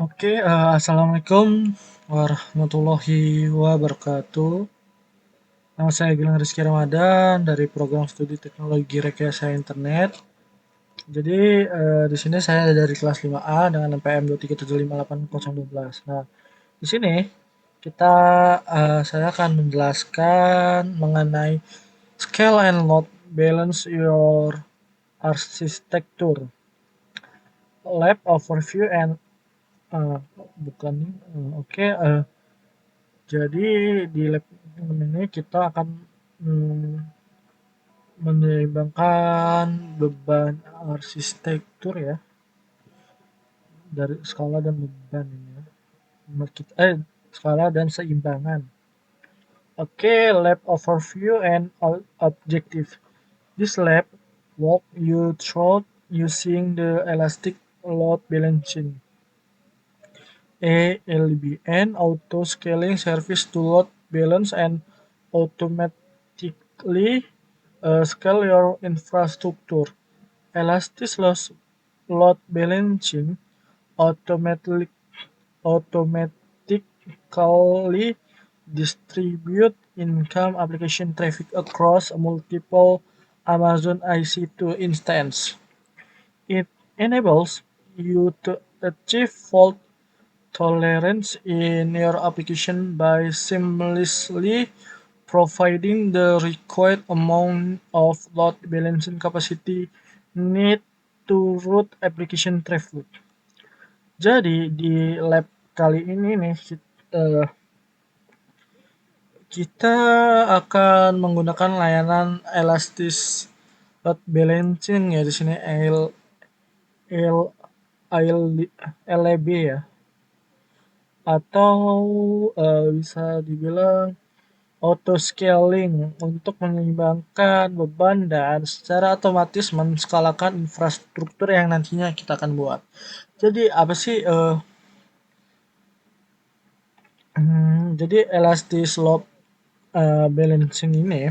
Assalamualaikum warahmatullahi wabarakatuh. Nama saya Gilang Rizky Ramadan dari program studi teknologi rekayasa internet. Jadi di sini saya dari kelas 5A dengan NPM 237580012. Nah, di sini kita saya akan menjelaskan mengenai scale and load balance your architecture, lab overview and eh, bukan jadi di lab ini kita akan mm, menyeimbangkan beban arsitektur ya dari skala dan beban ini ya. Skala dan seimbangan. Lab overview and objective. This lab walk you through using the elastic load balancing ALBN auto scaling service to load balance and automatically scale your infrastructure. Elastic load balancing automatically automatically distribute income application traffic across multiple Amazon IC2 instances. It enables you to achieve fault tolerance in your application by seamlessly providing the required amount of load balancing capacity need to route application traffic. Jadi di lab kali ini nih kita akan menggunakan layanan Elastic Load Balancing ya di sini L LAB ya, atau bisa dibilang auto scaling untuk menyeimbangkan beban dan secara otomatis menskalakan infrastruktur yang nantinya kita akan buat. Jadi apa sih jadi elastic load balancing ini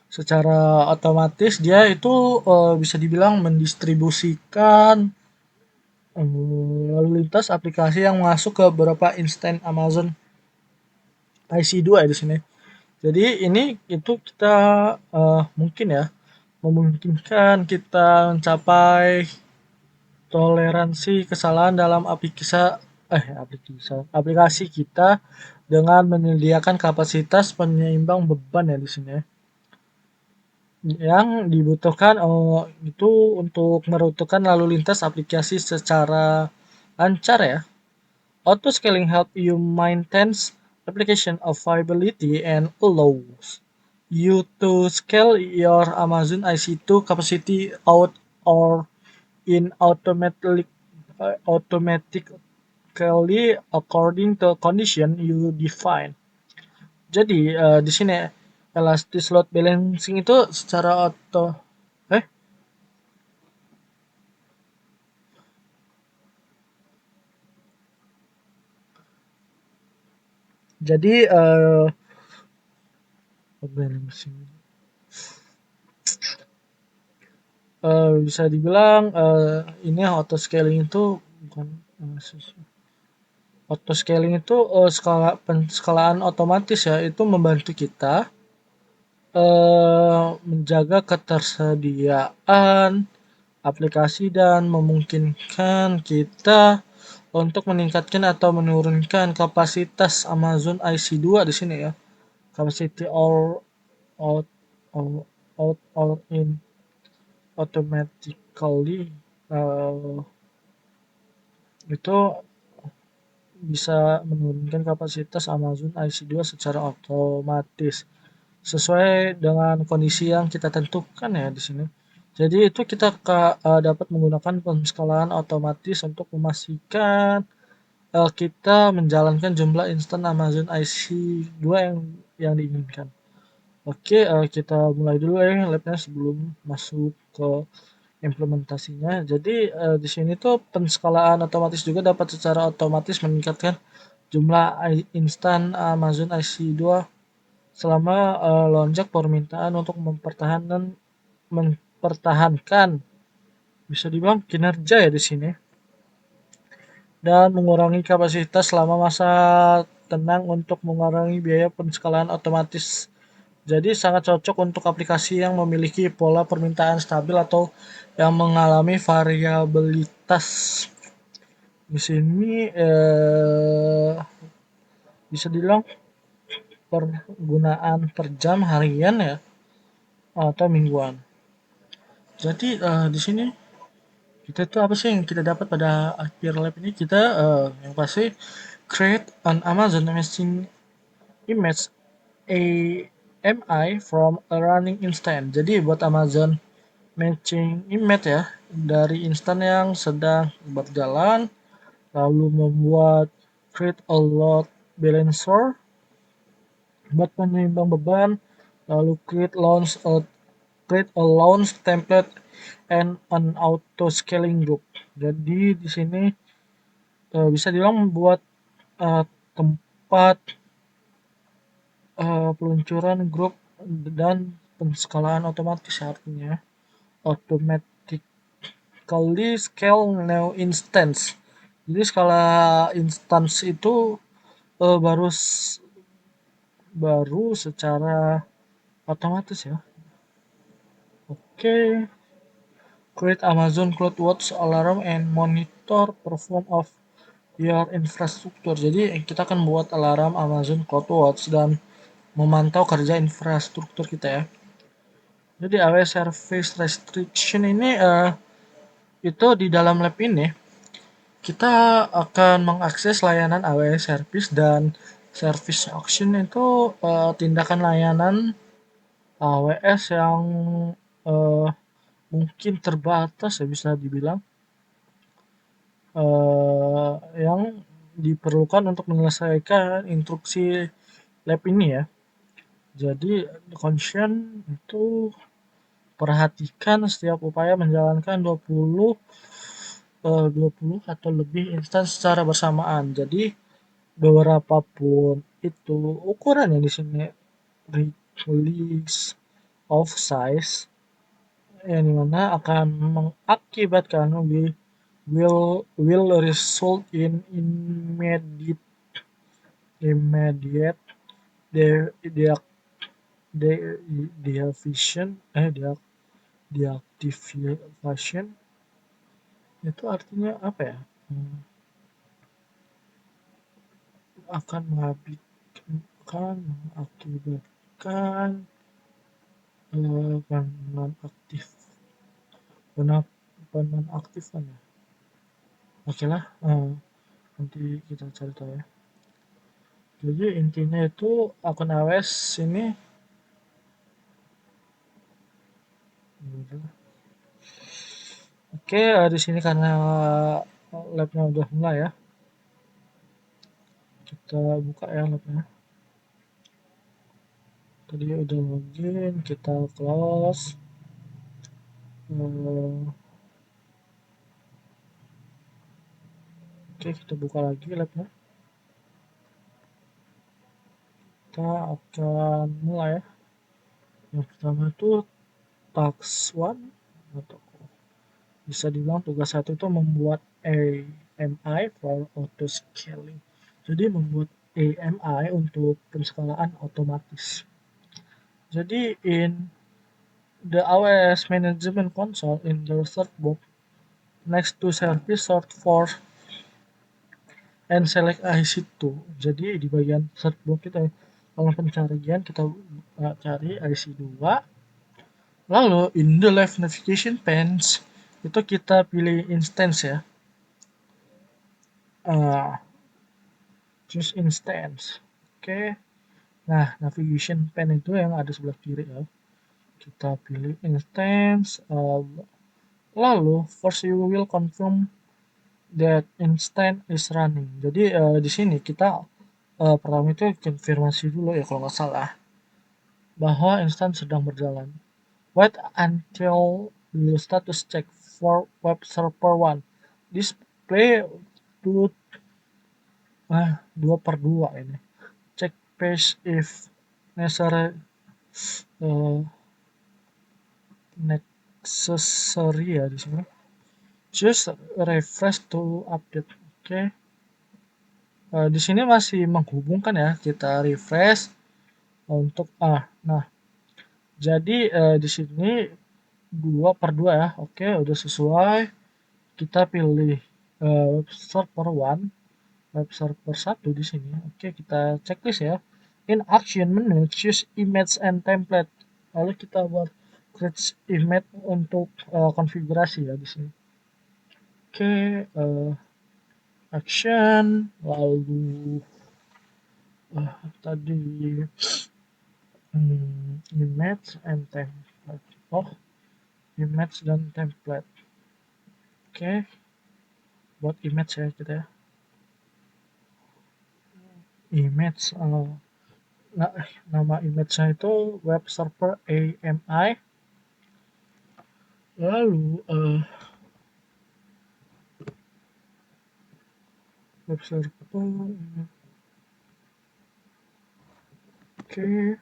secara otomatis dia itu bisa dibilang mendistribusikan lalu lintas aplikasi yang masuk ke beberapa instan Amazon IC2 ya di sini. Jadi ini itu kita mungkin ya memungkinkan kita mencapai toleransi kesalahan dalam aplikasi kita dengan menyediakan kapasitas penyeimbang beban ya di sini ya. Yang dibutuhkan itu untuk merutukan lalu lintas aplikasi secara lancar ya. Auto scaling help you maintain application availability and allows you to scale your Amazon IC2 capacity out or in automatically according to condition you define. Jadi di sini elastic load balancing itu secara eh jadi balancing bisa dibilang ini auto scaling itu bukan auto scaling itu penskalaan otomatis ya, itu membantu kita menjaga ketersediaan aplikasi dan memungkinkan kita untuk meningkatkan atau menurunkan kapasitas Amazon IC2 di sini ya. Capacity out in automatically itu bisa menurunkan kapasitas Amazon IC2 secara otomatis sesuai dengan kondisi yang kita tentukan ya di sini. Jadi itu kita dapat menggunakan penskalaan otomatis untuk memastikan kita menjalankan jumlah instan Amazon IC2 yang diinginkan. Kita mulai dulu ya labnya sebelum masuk ke implementasinya. Jadi di sini tuh penskalaan otomatis juga dapat secara otomatis meningkatkan jumlah instan Amazon IC2 selama lonjak permintaan untuk mempertahankan bisa dibilang kinerja ya di sini. dan mengurangi kapasitas selama masa tenang untuk mengurangi biaya penskalahan otomatis. Jadi sangat cocok untuk aplikasi yang memiliki pola permintaan stabil atau yang mengalami variabilitas. Di sini bisa dibilang penggunaan per jam harian ya atau mingguan. Jadi di sini kita tuh apa sih yang kita dapat pada akhir lab ini? Kita yang pasti create an Amazon image AMI from a running instance. Jadi buat Amazon matching image ya dari instan yang sedang berjalan, lalu membuat create a load balancer buat penimbang beban, lalu create a launch template and an auto scaling group. Jadi di sini bisa dibilang membuat tempat peluncuran grup dan penskalaan otomatis artinya automatically scale new instance. Jadi skala instance itu baru secara otomatis ya. Oke. Create Amazon CloudWatch alarm and monitor perform of your infrastructure. Jadi kita akan buat alarm Amazon CloudWatch dan memantau kerja infrastruktur kita ya. Jadi AWS Service Restriction ini itu di dalam lab ini kita akan mengakses layanan AWS Service dan Service Auction itu tindakan layanan AWS yang mungkin terbatas ya bisa dibilang yang diperlukan untuk menyelesaikan instruksi lab ini ya. Jadi conscious itu perhatikan setiap upaya menjalankan 20 atau lebih instansi secara bersamaan. Jadi beberapa pun itu ukuran yang di sini release of size yang dimana akan mengakibatkan will result in immediate deactivation itu artinya apa ya? Akan mengakibatkan penonaktifan ya. Oke lah, nanti kita cari tahu ya. Jadi intinya itu akun AWS ini oke, di sini karena labnya udah mulai ya. Kita buka ya labnya. Tadi udah login, kita close. Oke, kita buka lagi labnya. Kita akan mulai ya. Yang pertama itu task 1 atau bisa dibilang tugas 1 itu membuat AMI for auto scaling. Jadi membuat AMI untuk penskalaan otomatis. Jadi in the AWS management console in the search box next to service sort for and select IC2. Jadi di bagian search box kita kalau pencarian kita cari IC2. Lalu in the left navigation panes itu kita pilih instance ya. Choose instance. Oke. Nah, navigation pane itu yang ada sebelah kiri ya. Kita pilih instance. Lalu first you will confirm that instance is running. Jadi di sini kita pertama itu konfirmasi dulu ya kalau nggak salah bahwa instance sedang berjalan. Wait until you status check for web server 1. Display 2/2 ini. Check page if necessary ya di sini. Just refresh to update. Oke. Di sini masih menghubungkan ya, kita refresh untuk nah jadi di sini 2/2 ya. Oke, udah sesuai. Kita pilih web server 1, web server 1 di sini. Oke, kita checklist ya. In action menu, choose image and template. Lalu kita buat create image untuk konfigurasi ya di sini. Oke, action, lalu tadi image and template. Oh, image dan template. Oke, buat image ya kita ya. Image, nama image-nya itu web server AMI. Lalu web server, oke,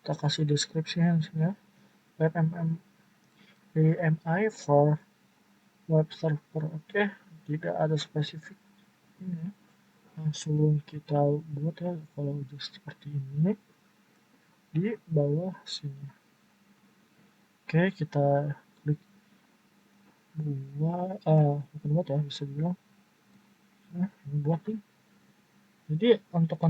kita kasih deskripsi ya. Web AMI for web server. Oke, tidak ada spesifik ini. Langsung kita buat ya, kalau udah seperti ini di bawah sini. Oke, kita klik buat bukan buat ya, bisa dibilang buat nih. Jadi untuk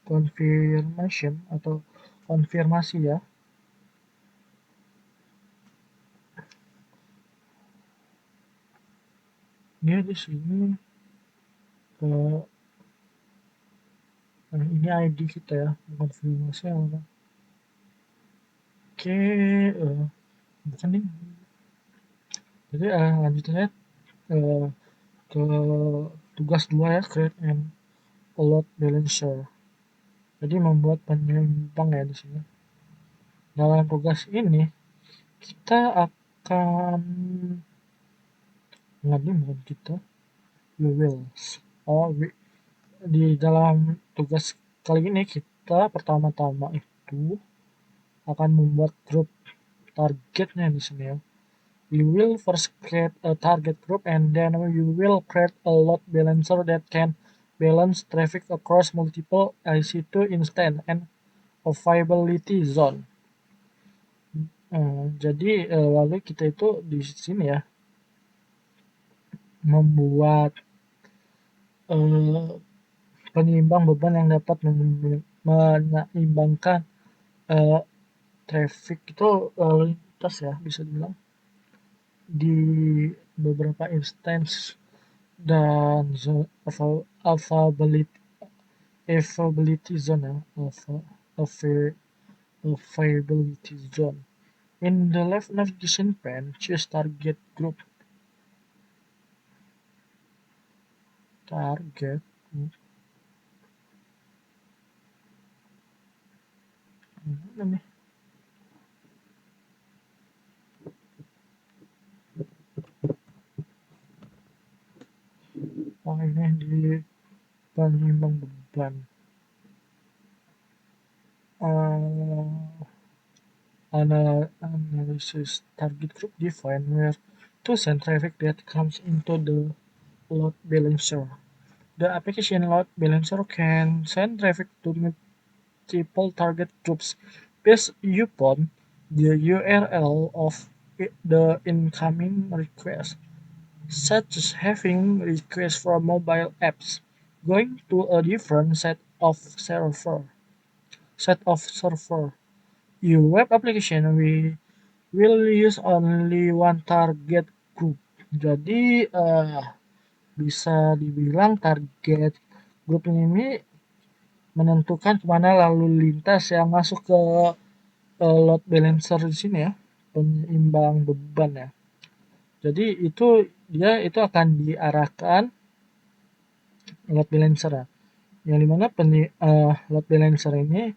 confirmation atau konfirmasi ya, dia di sini ini ID kita ya, konfirmasi apa. Oke, bukan nih. Jadi lanjut aja ke tugas 2 ya, create and load balancer. Jadi membuat penyeimbang ya di sini. Dalam tugas ini kita akan bukan kita, we will. Di dalam tugas kali ini kita pertama-tama itu akan membuat grup targetnya di sini ya. We will first create a target group and then we will create a load balancer that can balance traffic across multiple IC2 instance and availability zone. Jadi lalu kita itu di sini ya membuat penyeimbang beban yang dapat menyeimbangkan traffic itu lalu lintas ya, bisa dibilang di beberapa instance dan availability zone ya, availability zone. In the left navigation pane, choose target group. Target group. Mana nih? Oh, ini di penyeimbang beban. Analysis target group define where to send traffic that comes into the load balancer. The application load balancer can send traffic to multiple target groups based upon the URL of the incoming request, such as having requests from mobile apps going to a different set of server. Your web application will use only one target group. Jadi bisa dibilang target grup ini menentukan kemana lalu lintas yang masuk ke load balancer di sini ya, penyeimbang beban ya. Jadi itu akan diarahkan load balancer ya. Yang dimana load balancer ini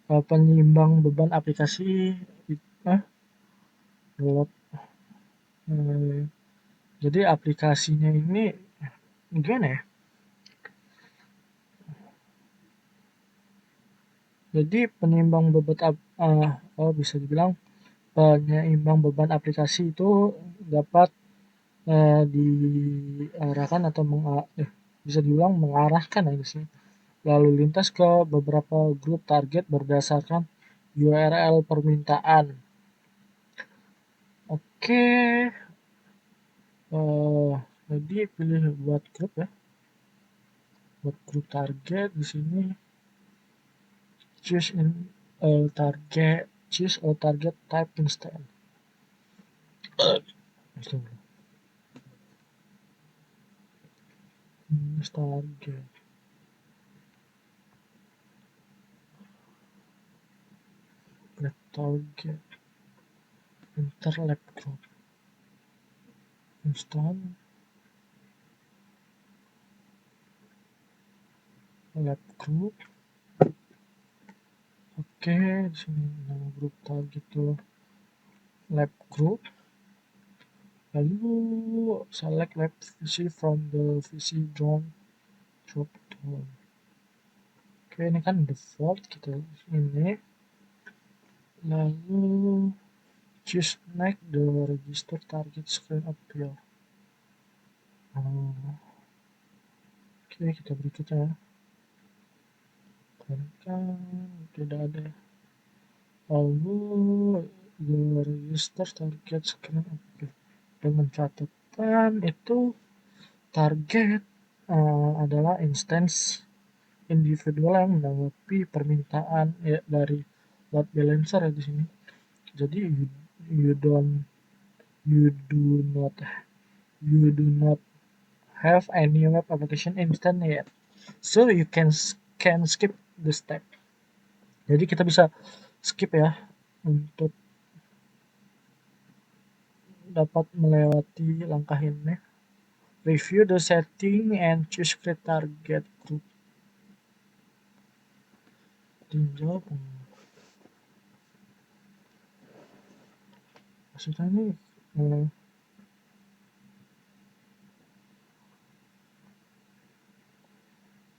penyeimbang beban aplikasi load. Jadi aplikasinya ini gimana ya? Jadi bisa dibilang penyeimbang beban aplikasi itu dapat diarahkan atau bisa diulang mengarahkan ya di sini lalu lintas ke beberapa grup target berdasarkan URL permintaan. Oke, jadi pilih buat grup ya, buat grup target di sini choose a target type instead. Target. Target. Enter lab group. Install lab group. Oke, di sini nama grup target itu lab group. Lalu select lab VC from the VC drop down. Oke, ini kan default kita ini. Lalu choose next the register target screen appear. Oke, kita berikutnya. Kan tidak ada. Lalu the register target screen appear. Dengan catatan itu target adalah instance individual yang menanggapi permintaan ya, dari load balancer ya di sini. Jadi you do not have any web application instance yet, so you can skip the step. Jadi kita bisa skip ya untuk dapat melewati langkah ini. Review the setting and choose create target group. Tinjau maksudnya ini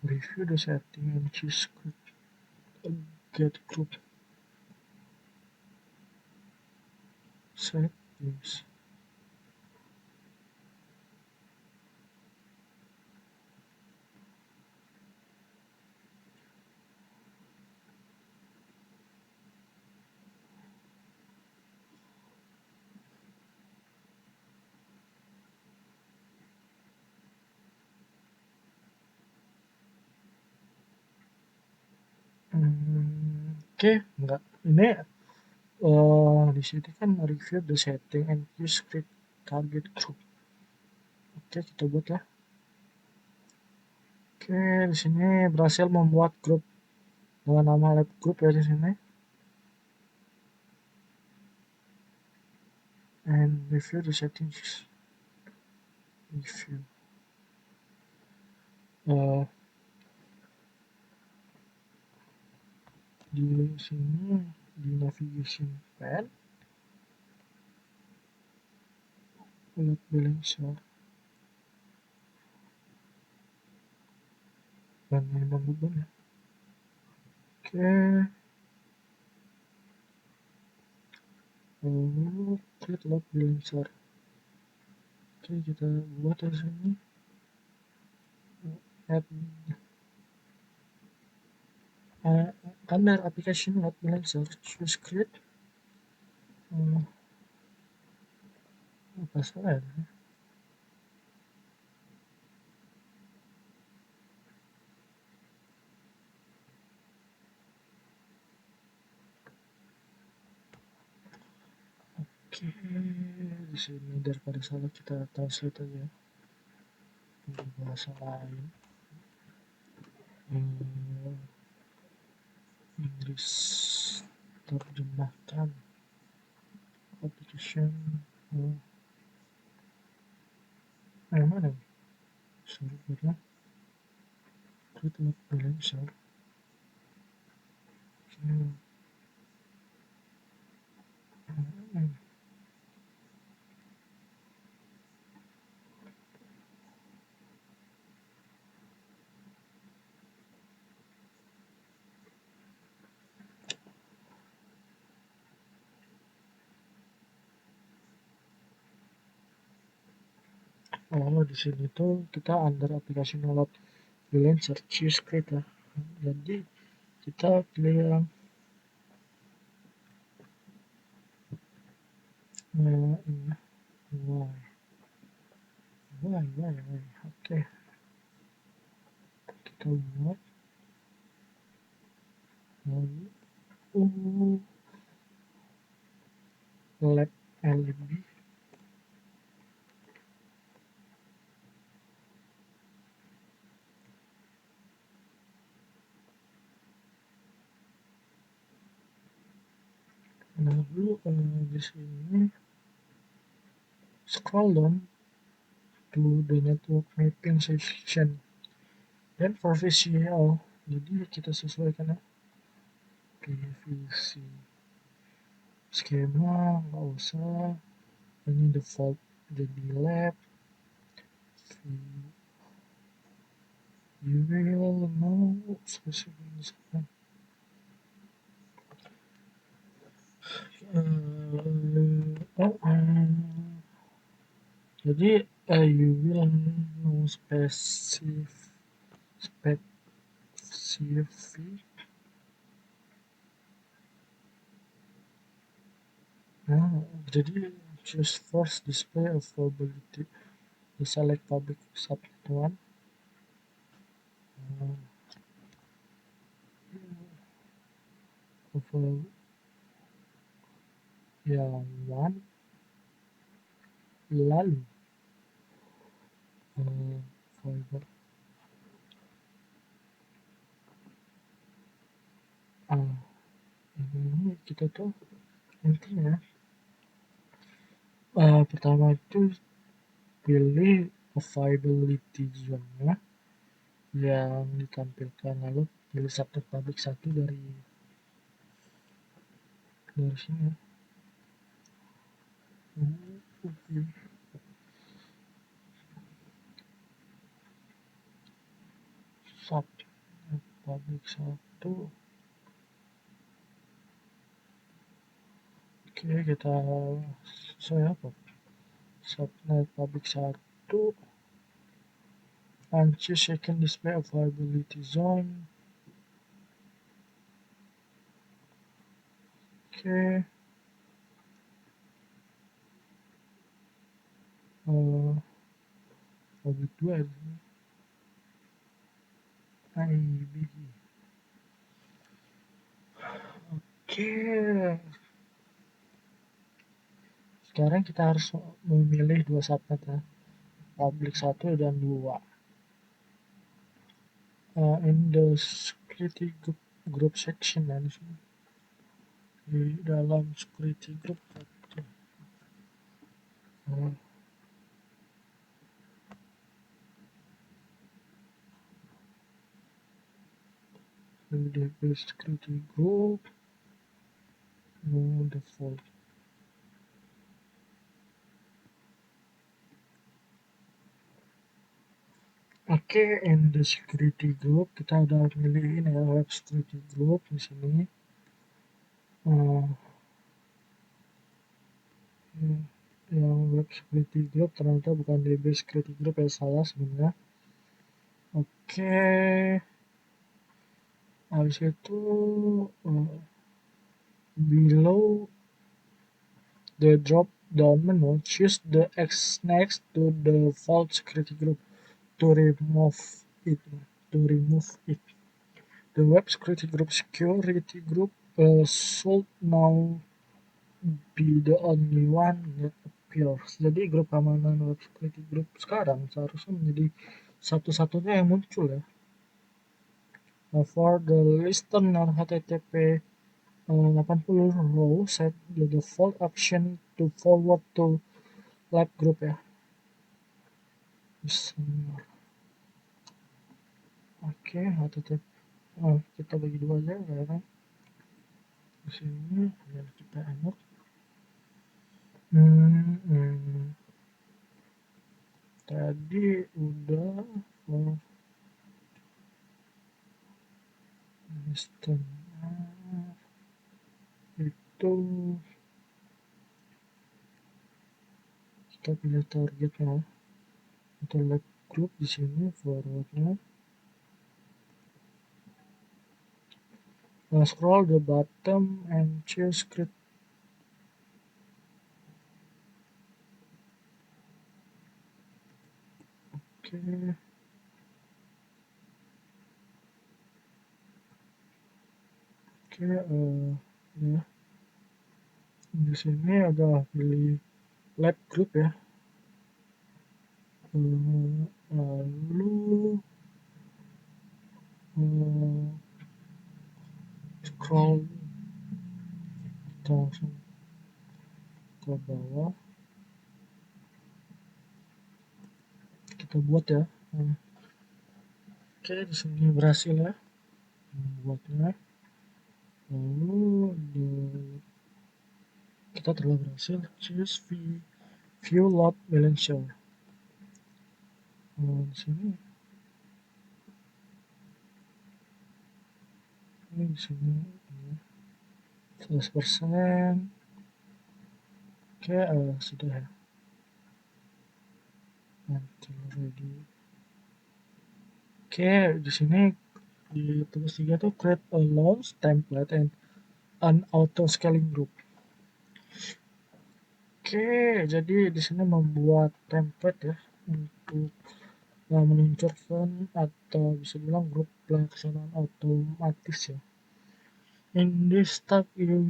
review the setting and choose get group settings. Oke, enggak. Ini di sini kan review the setting and use create target group. Oke, kita buat lah. Oke, di sini berhasil membuat grup dengan nama lab group ya di sini. And review the settings. Review. Di sini di navigation pane load balancer dan memang beban ya. Oke, lalu create load balancer. Oke, kita buat di sini add under application load balancer choose create apa salah ya. Oke, di sini daripada salah kita translate aja ke bahasa lain. Inggris terjemahkan application mana servernya create load balancer. Oh, di sini tuh kita under aplikasi download freelancer choose script ya. Jadi kita pilih yang ini why why. Oke, kita buat lalu lab lb lalu di sini scroll down to the network mapping section dan for visual jadi kita sesuaikan ya PVC skema nggak usah, ini default jadi lab. You will know specific. Jadi you will know specific. Nah, jadi choose first display availability. You select public subnet one. Yang one lalu fiber ini kita tuh intinya pertama itu pilih availability zone-nya yang ditampilkan, lalu pilih subnet public satu dari sini. Subnet public satu. Oke, kita sesuai apa? Subnet public satu and choose second display availability zone. Oke, public 2 IB. Oke, sekarang kita harus memilih dua subnet ya, public 1 dan 2. In the security group section ya, di dalam security group the security group no default. Oke, in the security group kita udah pilih ini ya, web security group di sini. Yang web security group ternyata bukan DB security group ya, salah sebenarnya. Oke, habis itu below the drop down menu choose the X next to the default security group to remove it. The web security group should now be the only one that appears. Jadi grup keamanan web security group sekarang seharusnya menjadi satu-satunya yang muncul ya. For the listener HTTP 80 row set the default option to forward to lab group ya. Oke, HTTP kita bagi dua aja karena di sini dan kita enter. Tadi udah itu kita pilih targetnya Untuk lab group di sini forwardnya. Scroll the bottom and choose create. Oke. Oke, ya. Di sini ada pilih lab group ya. Lalu scroll kita langsung ke bawah, kita buat ya. Oke, di sini berhasil ya membuatnya. Lalu kita telah berhasil choose view load balance show. Di sini ini di sini 100%. Oke, sudah ya. Nanti ready. Oke, di sini di tugas 3 tuh create a launch template and an auto scaling group. Oke, jadi di sini membuat template ya untuk meluncurkan atau bisa bilang grup pelaksanaan otomatis ya. In this text you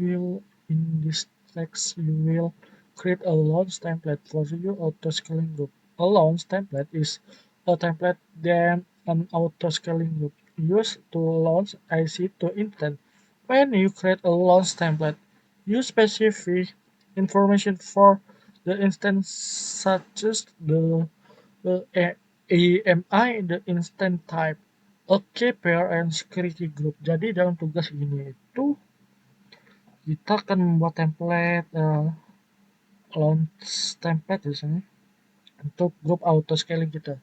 will create a launch template for your auto scaling group. A launch template is a template then an auto scaling group used to launch IC2 instance. When you create a launch template, you specify information for the instance such as the AMI, the instance type, a key pair, and security group. Jadi dalam tugas ini itu kita akan membuat template launch template di sini untuk grup auto scaling kita.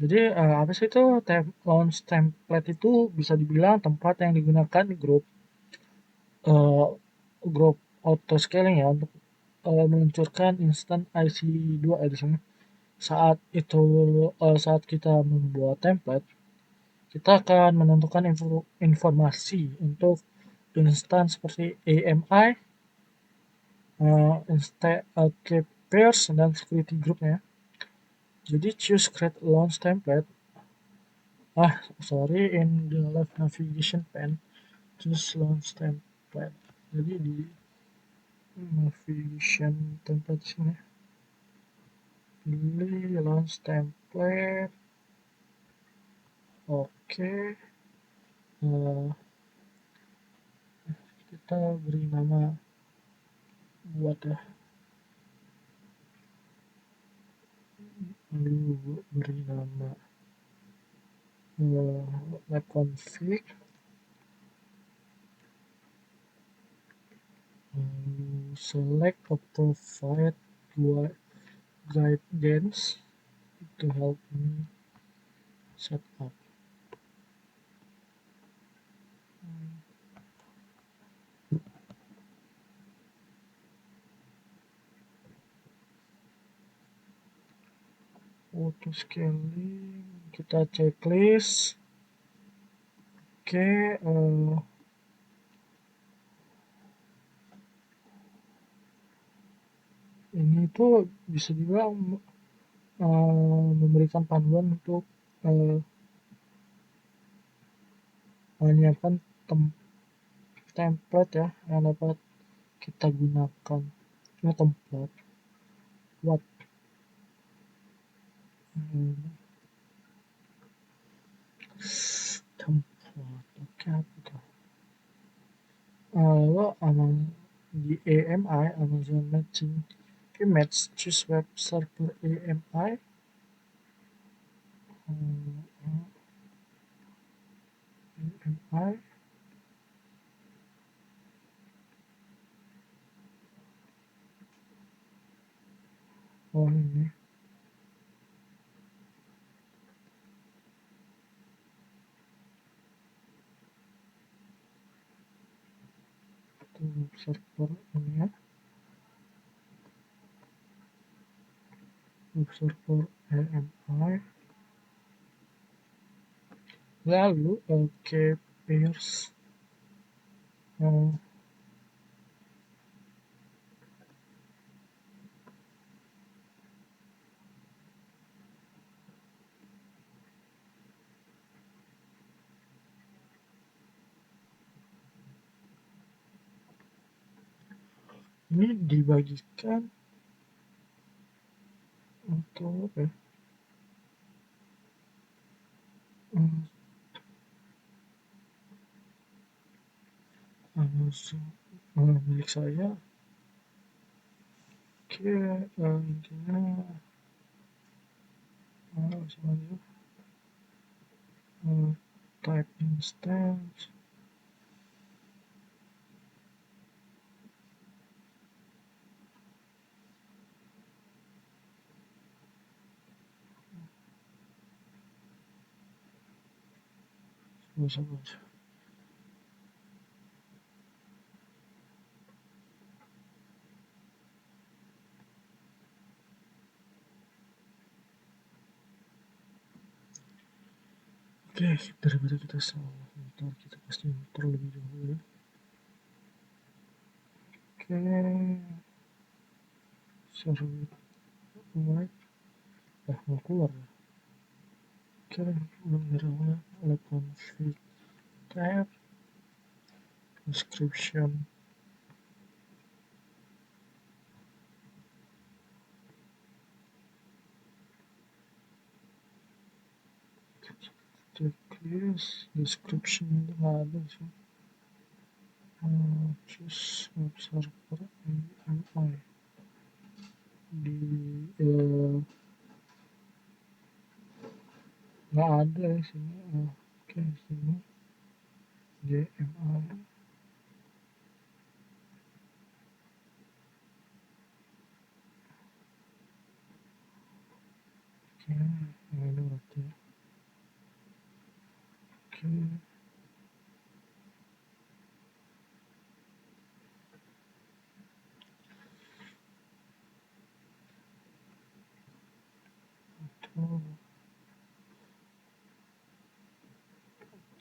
Jadi apa sih itu launch template itu bisa dibilang tempat yang digunakan di grup auto scaling ya untuk meluncurkan instant IC2 di sini. Saat kita membuat template, kita akan menentukan informasi untuk instan seperti AMI, pairs, dan security groupnya. Jadi choose create launch template. In the left navigation pane, choose launch template. Jadi di navigation template sini pilih launch template. Oke. Kita beri nama buat ya. Lalu beri nama lab config. Select or provide guidance to help me set up. Auto scaling, kita checklist. Oke, ini tuh bisa dibilang memberikan panduan untuk menyiapkan template ya yang dapat kita gunakan. Ini template buat template. Oke, apa tuh? Lalu di AMI, Amazon Matching Image, choose web server AMI. AMI. Oh ini. Server ini ya. web server AMI, lalu Keepers. Ini dibagikan untuk apa ya? Milik saya. Oke, intinya semuanya type instance. Sabar. Oke, daripada kita salah ntar kita pasti terlebih dahulu ya. Oke, server mulai mau keluar ya. Oke, belum ada oleh config tab description. Checklist description itu nggak ada sih. Choose web server AMI di nggak ada di sini. Oke, sini JMI. Oke, ini berarti ya. Oke.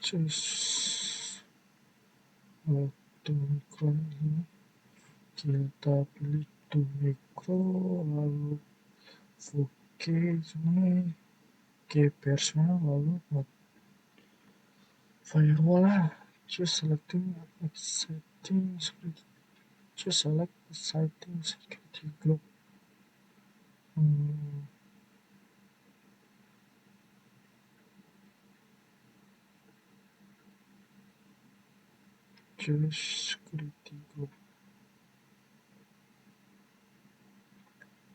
Choose to micro ini kita pilih to micro, lalu oke sini Keepersnya, lalu buat firewall lah. Choose selecting exciting security. Choose select exciting security group. Choose security group.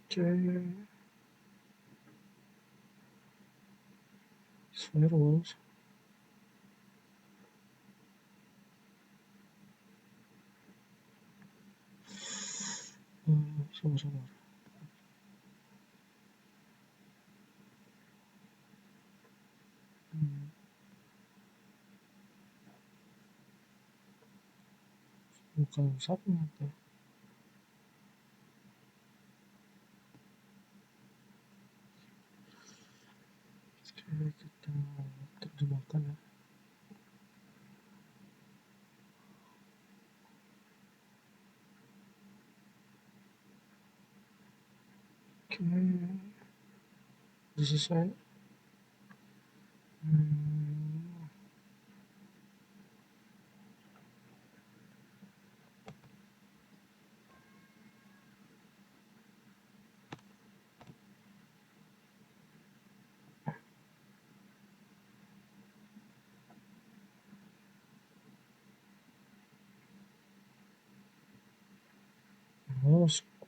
Oke. Firewalls. Sabar. Bukan subnet ya. Oke, kita terjemahkan ya. Oke, udah selesai.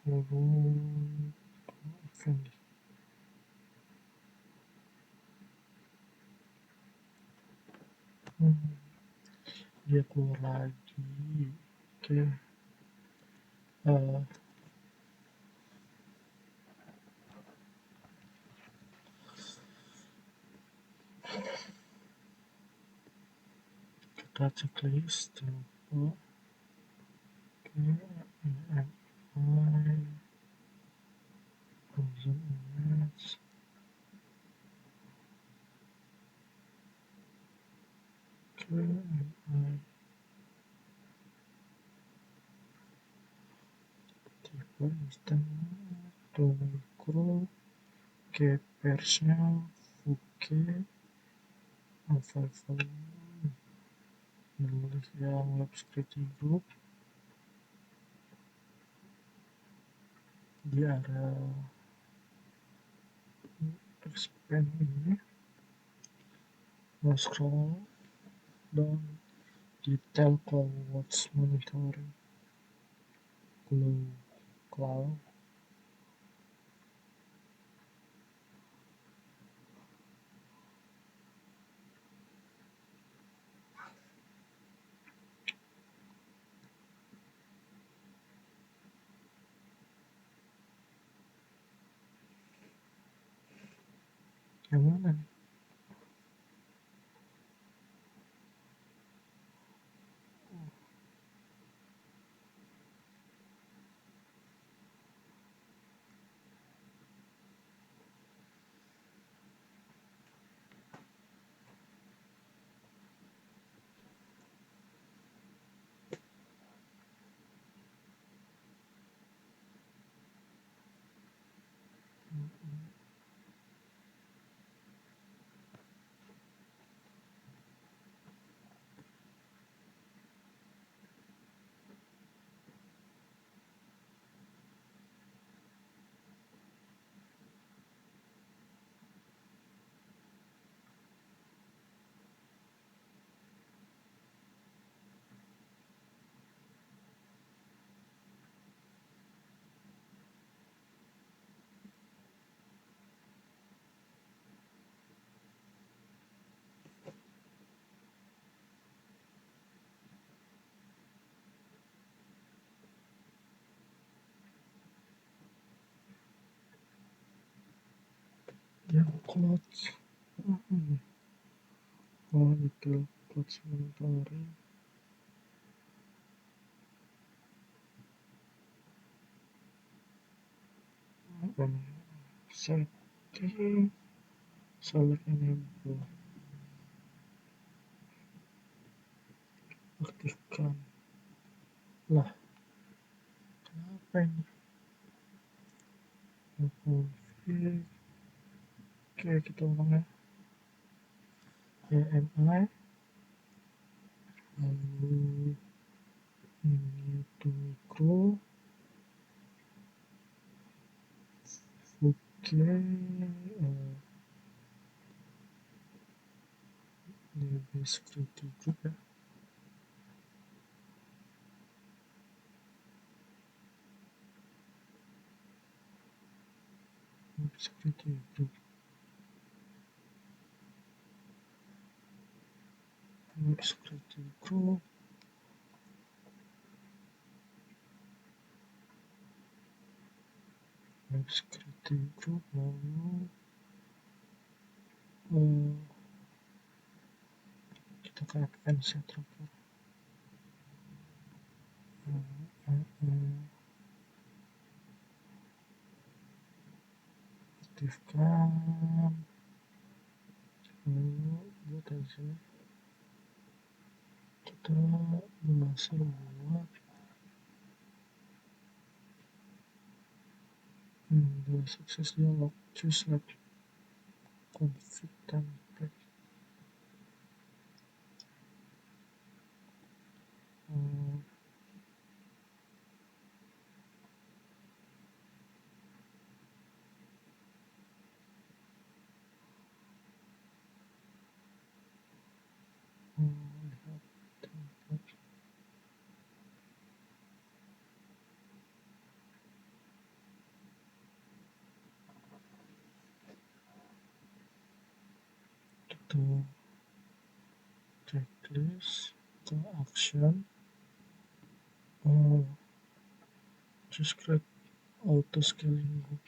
Kurung Effendi. Dia keluar lagi. Oke. Kita checklist tempo. Oke, tipe instan mikro kepersnya oke available menulis yang web scripting group di area expand ini scroll down detail cohorts monitoring cloud yang mana nih? Yang cloud oh itu cloud monitoring setting select enable aktifkan lah kenapa ini config oke kita ulang ya AMI lalu ini to grow oke DB security group ya security group security group security group lalu kita ke advance ya terakhir aktifkan lalu buat dari sini kita berhasil buat the success dialog choose lab config template lihat template kita checklist ke action just create auto scaling group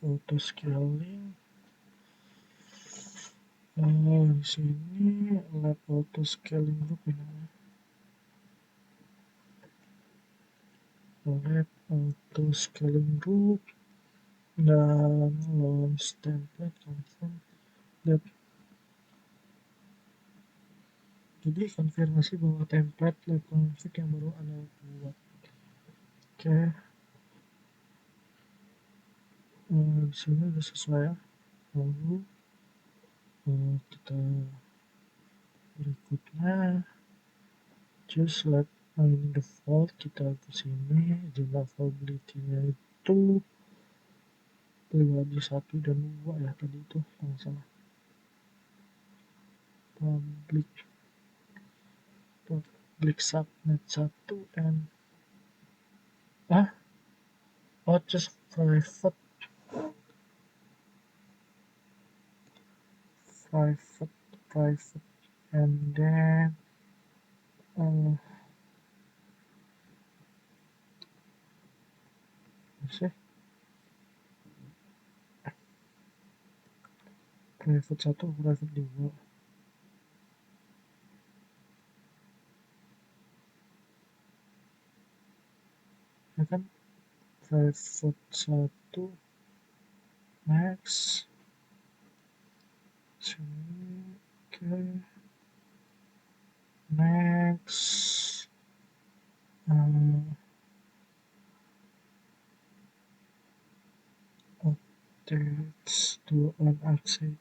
auto scaling di sini lab auto scaling group ini lab auto scaling group dan launch template confirm that Jadi konfirmasi bahwa template lab config yang baru Anda buat. Oke, di sini udah sesuai ya. Lalu kita berikutnya choose lab in default, kita ke sini jumlah availability-nya itu pribadi 1 dan 2 ya tadi itu kalau salah. Public subnet 1 and just private and then see private 1 private 2 ya kan, private 1 next sini, oke, next updates to unaccepted.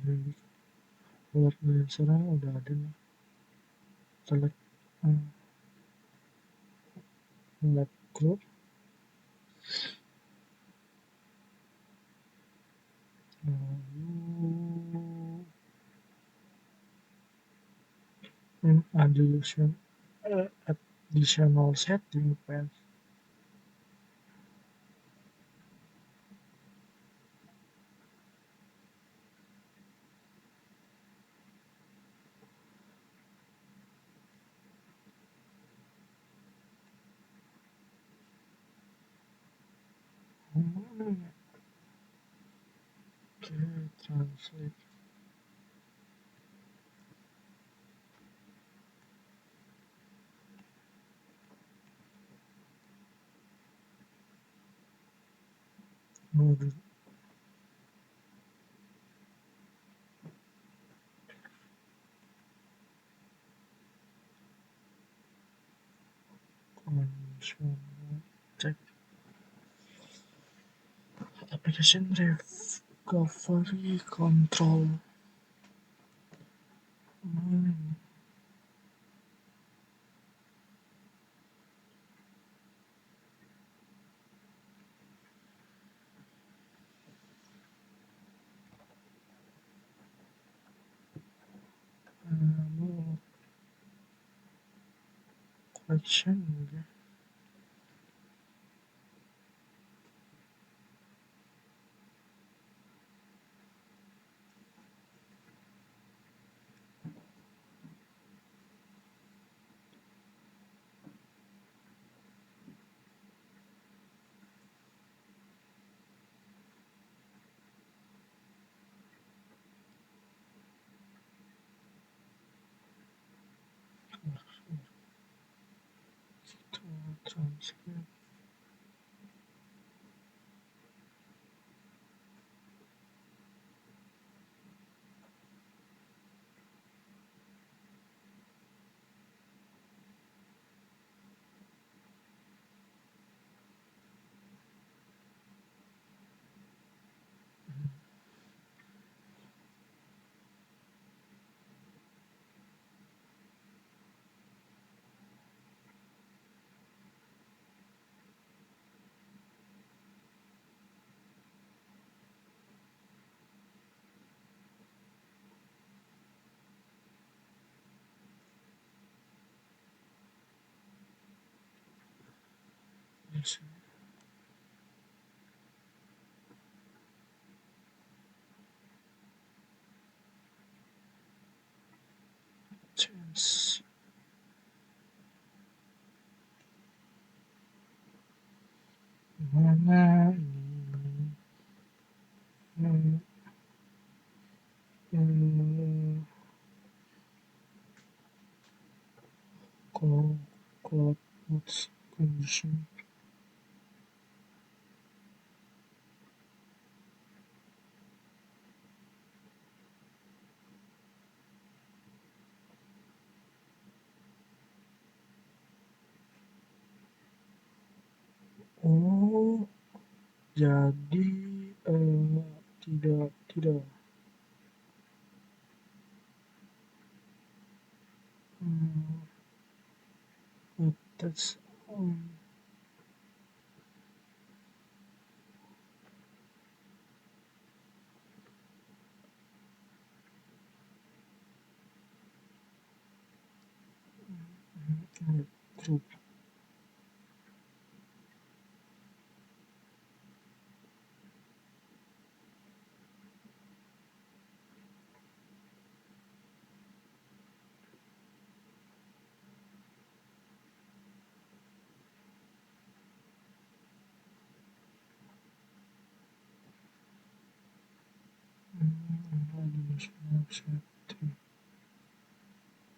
Jadi buat sekarang udah ada nih, select lab group, lalu additional setting pen. Oke, translate. Mode conditional check application recovery control. Correction ya. Translate. Yes. Change. Mana ini? cloud condition. Oh, jadi tidak. Hmm, that's true.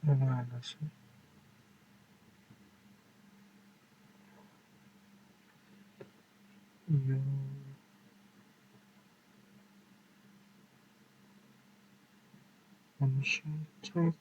Gimana sih? Iya, manusia cek.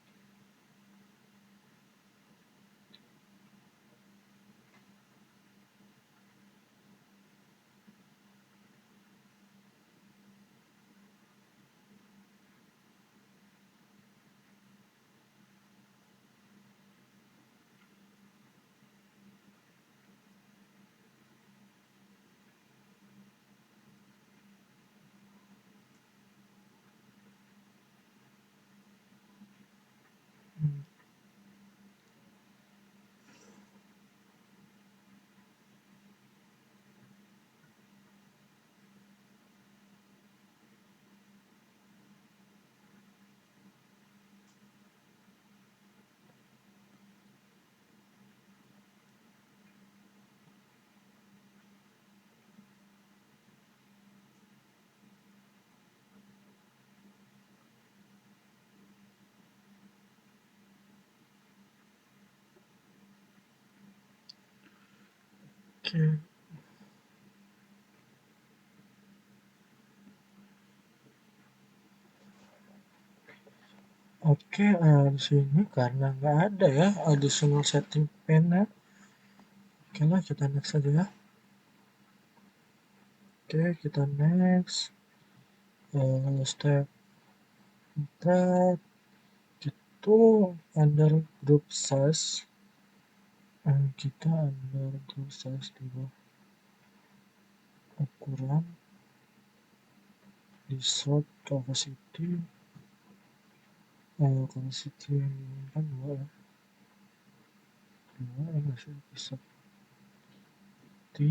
Oke, oke, di sini karena nggak ada ya additional setting pane-nya. Oke lah, kita next aja ya. Oke, kita next. Step 4 itu under group size. Kita under group size di bawah ukuran di sort capacity. Capacity yang diinginkan 2 ya. 2 ya nggak sih? Seperti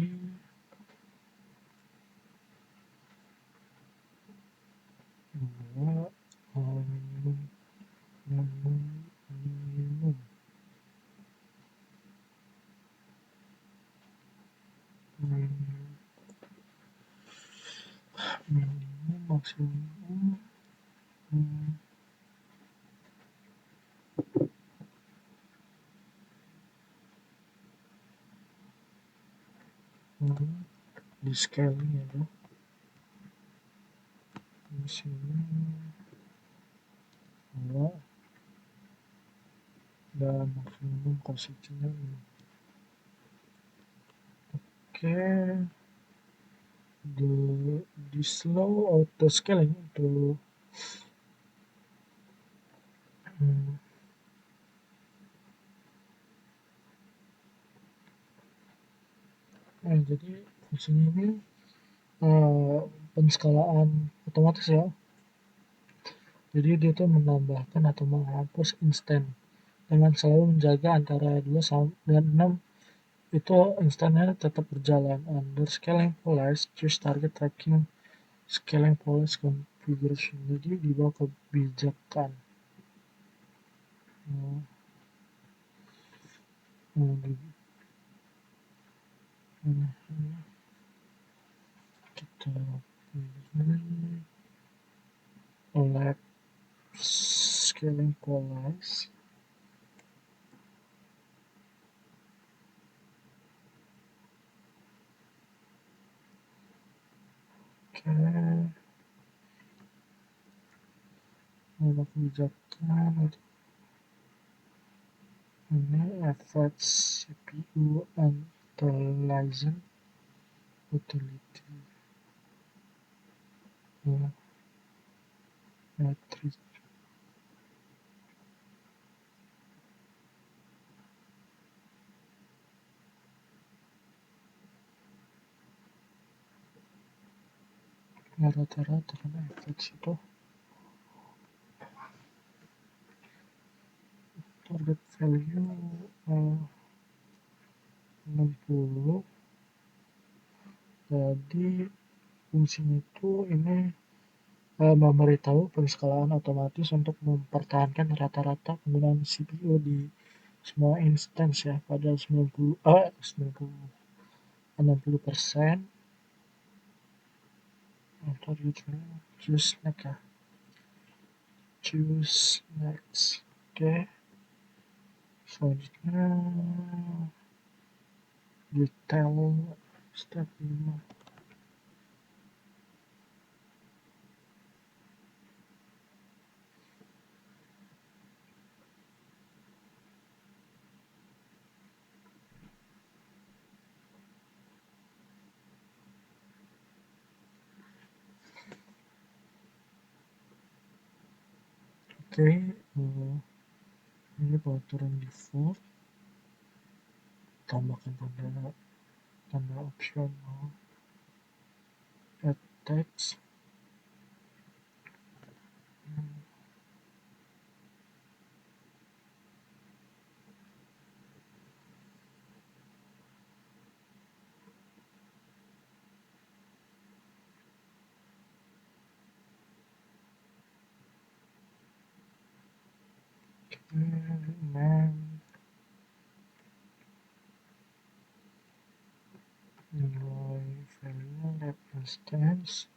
2 minimum minimum minimum maksimum di scaling ya bro. Di sini 2 dan maksimum posisinya ini. Oke, di slow auto scaling itu jadi fungsinya ini penskalaan otomatis ya. Jadi dia tuh menambahkan atau menghapus instan dengan selalu menjaga antara 2 dan 6 itu instannya tetap berjalan. Under scaling policy, choose target tracking scaling policy configuration. Jadi di bawah kebijakan. Kita pilih lab scaling policy. Oke, nama kebijakan ini affects CPU intelligent utility metric. Rata-rata kan affects itu target value 60, jadi fungsinya itu ini memberitahu penskalaan otomatis untuk mempertahankan rata-rata penggunaan CPU di semua instance ya pada 60% atau choose next ya, choose next. Oke, selanjutnya detail step 5. Oke, ini pengaturan default, tambahkan tanda opsional, add text. Nilai value lab instance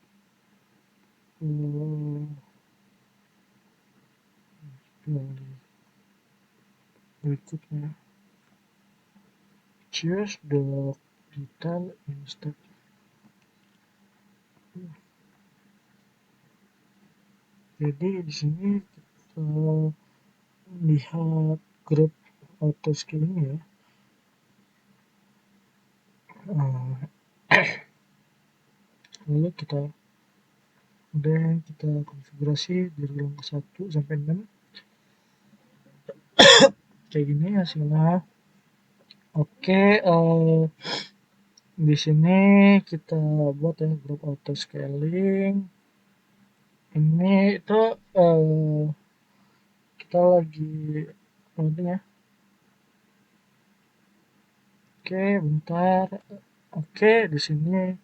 berikutnya choose the detail instead. Jadi di sini kita lihat grup auto scaling ya. Lalu kita konfigurasi dari ruang ke 1 sampai 6 kayak gini hasilnya. Oke, di sini kita buat ya grup auto scaling. Ini itu kita lagi loading ya. Oke, bentar. Oke, di sini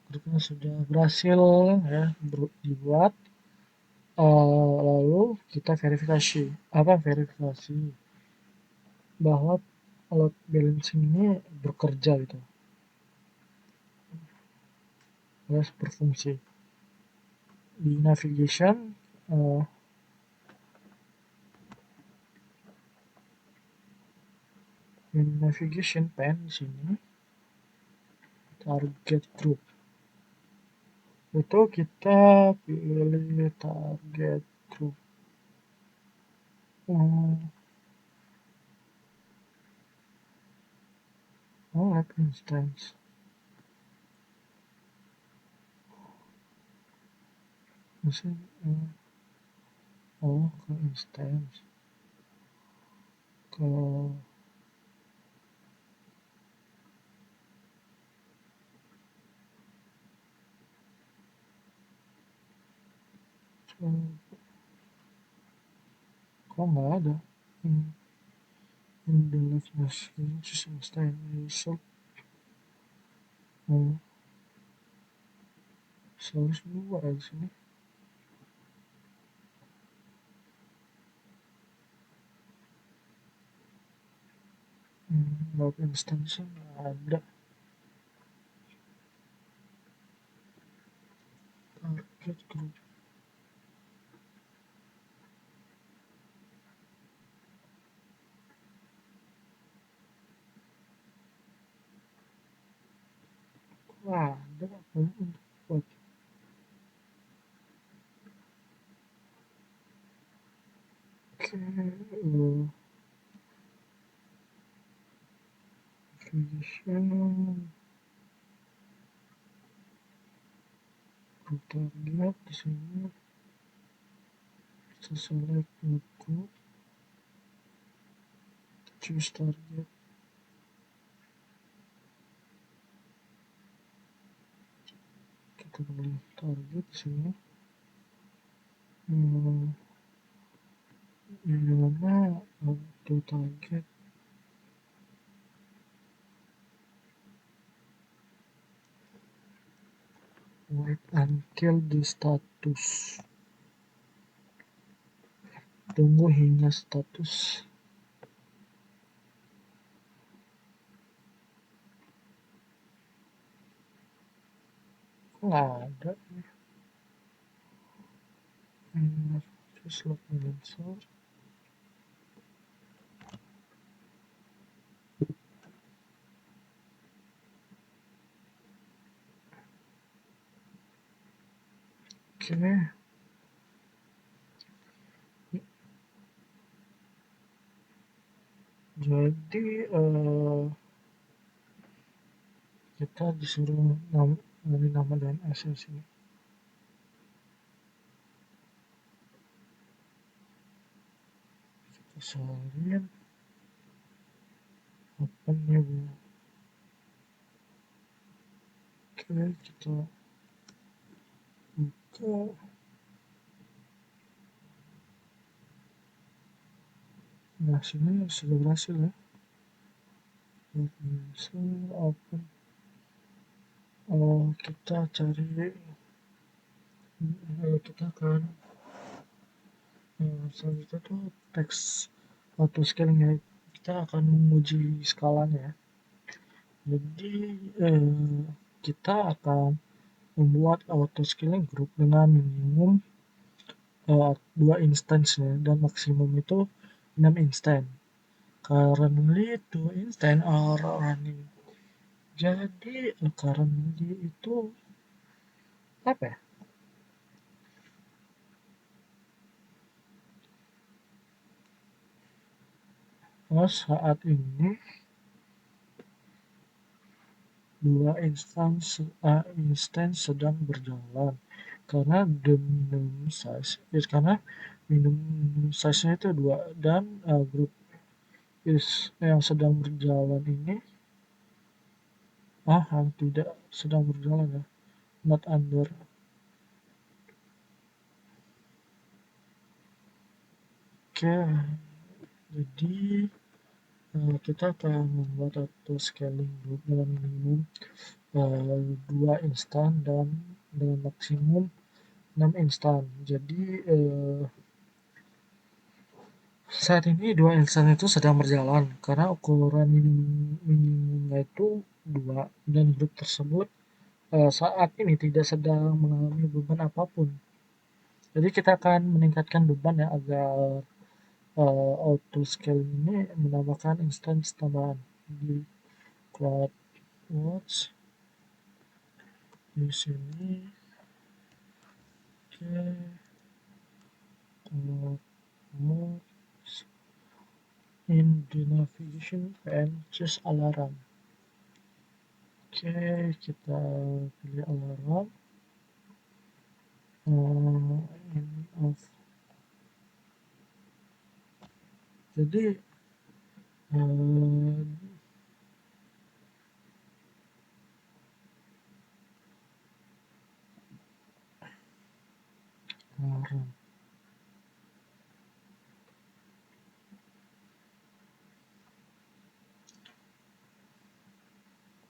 grupnya sudah berhasil ya dibuat. Lalu kita verifikasi bahwa load balancing ini bekerja gitu, ya, berfungsi. Di navigation pane di sini target group itu kita pilih target group. Lab instance. Ke instance, ke kok nggak ada in the left machine choose instance result. Harus 2 ya di sini. Lab instance nggak ada. Target group. Wah, ada apa untuk buat navigation, target di sini kita select buku, choose target, kita pilih target di sini. Ini mana auto target, wait until di status, tunggu hingga status. Kok nggak ada ya? Just log balancer. Oke. Jadi kita disuruh ngambil nama DNS di sini. Kita salin, open ya bu. Oke, kita buka. Nah, sini sudah berhasil ya. Open. Kita cari, kita akan selanjutnya tuh teks auto scaling ya. Kita akan menguji skalanya ya. Jadi kita akan membuat auto scaling group dengan minimum 2 instance ya, dan maksimum itu 6 instance. Currently 2 instance are running. Jadi currently itu apa ya? Saat ini 2 instance sedang berjalan karena minimum size-nya itu 2, dan grup yang sedang berjalan ini yang tidak sedang berjalan ya, not under. Oke, jadi kita akan membuat auto scaling group dengan minimum 2 instan dan dengan maksimum 6 instan. Jadi saat ini 2 instan itu sedang berjalan karena ukuran minimumnya itu 2, dan grup tersebut saat ini tidak sedang mengalami beban apapun. Jadi kita akan meningkatkan beban ya agar auto scale ini menambahkan instance tambahan di CloudWatch di sini. Oke, CloudWatch in the navigation and choose alarm. Oke, kita pilih alarm. Jadi alarm.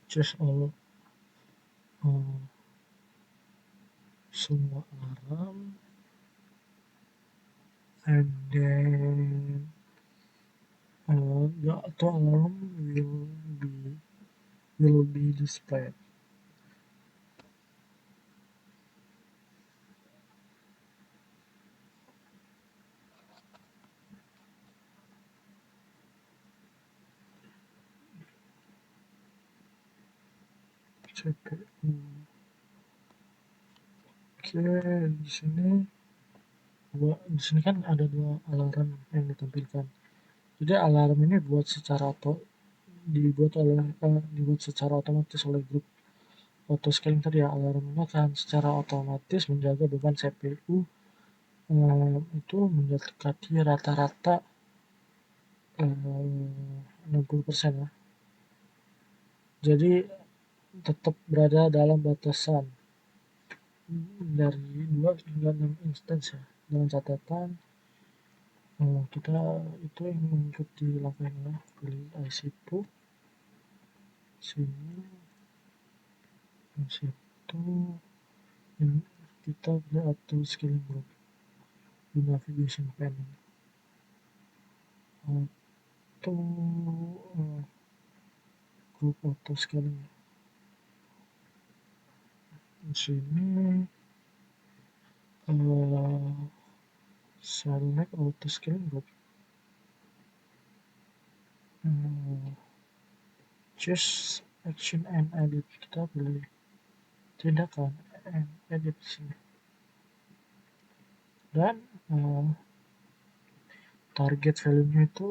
Choose all semua alarm, and then the auto alarm will be displayed. CPU. Oke, di sini kan ada 2 alarm yang ditampilkan. Jadi alarm ini buat secara dibuat secara otomatis oleh grup auto scaling tadi ya. Alarmnya akan secara otomatis menjaga beban CPU itu mendekati rata-rata 60% ya. Jadi tetap berada dalam batasan dari 2 hingga 6 instance ya. Dengan catatan kita itu yang mengikuti langkahnya, pilih IC2 sini, di situ kita pilih auto scaling group di navigation panel. Auto group auto scaling di sini select auto scaling group, choose action and edit, kita pilih tindakan and edit sini, dan target value-nya itu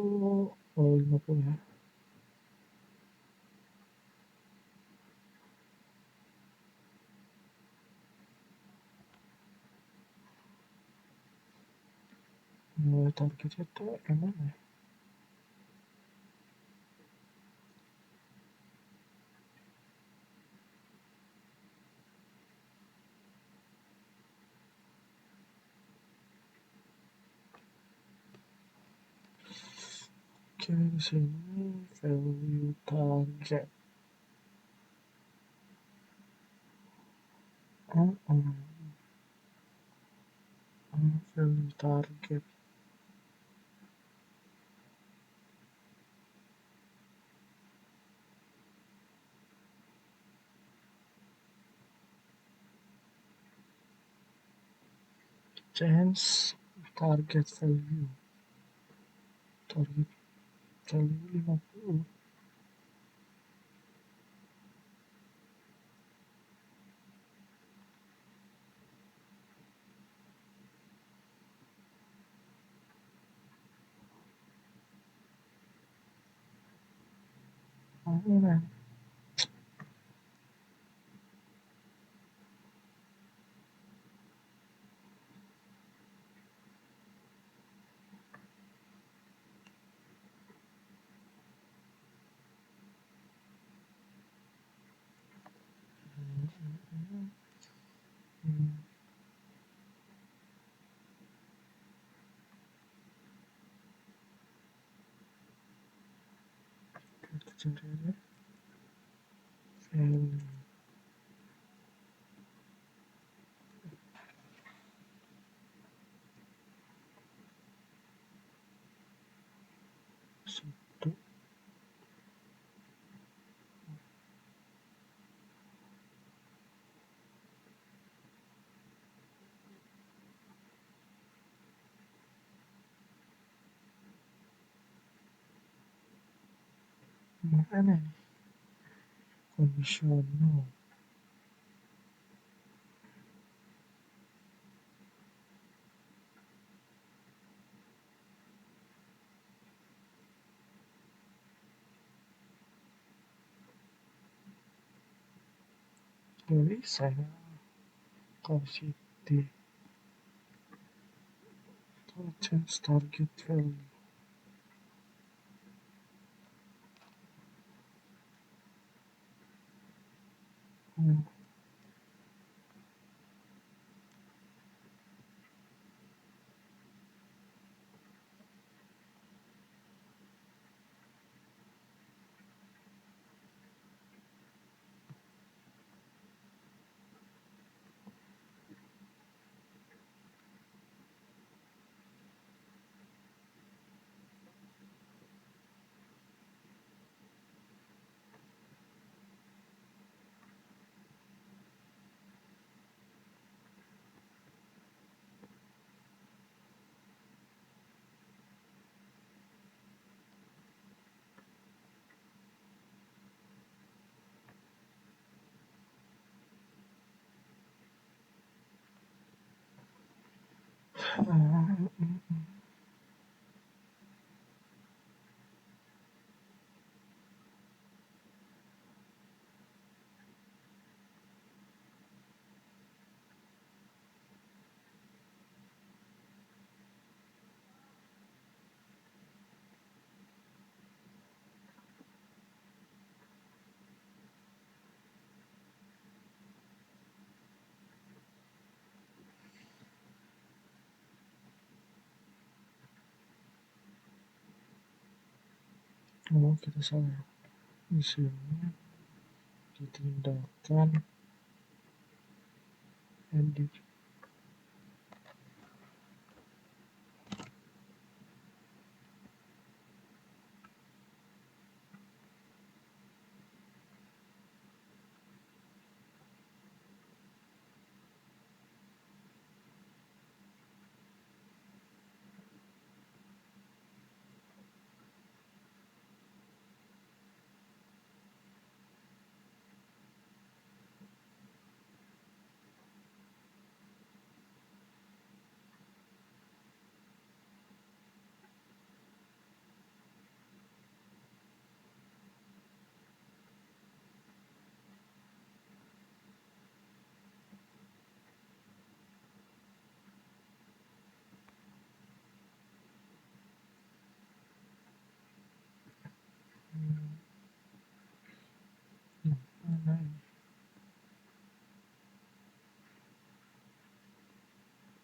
50 ya. Targetnya itu yang mana ya? Oke, di sini value target. Value target. Change target value. Target value 50. Mana? Kita cari aja. Value. Satu. Mana nih? Conditional. Pilih saya kasih di change target value. Oh, kita salah. Di sini di tindakan edit. Mana ini?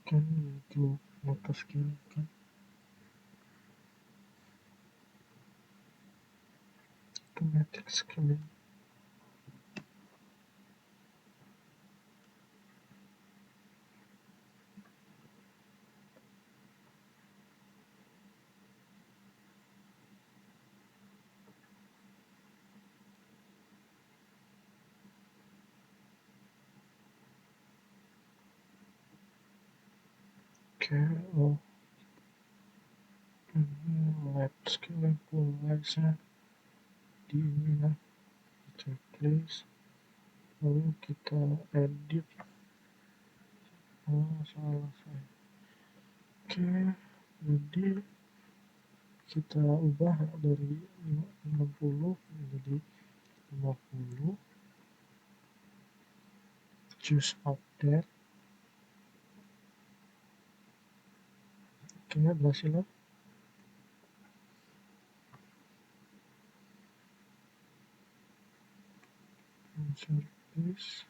Kan itu atas kiri kan. Automatic scaling. Oke, oh ini lab scaling polarize-nya di ini ya, checklist. Lalu kita edit. Oh, salah saya. Oke, jadi kita ubah dari 60 menjadi 50. Choose update. Oke, berhasil ya. Service.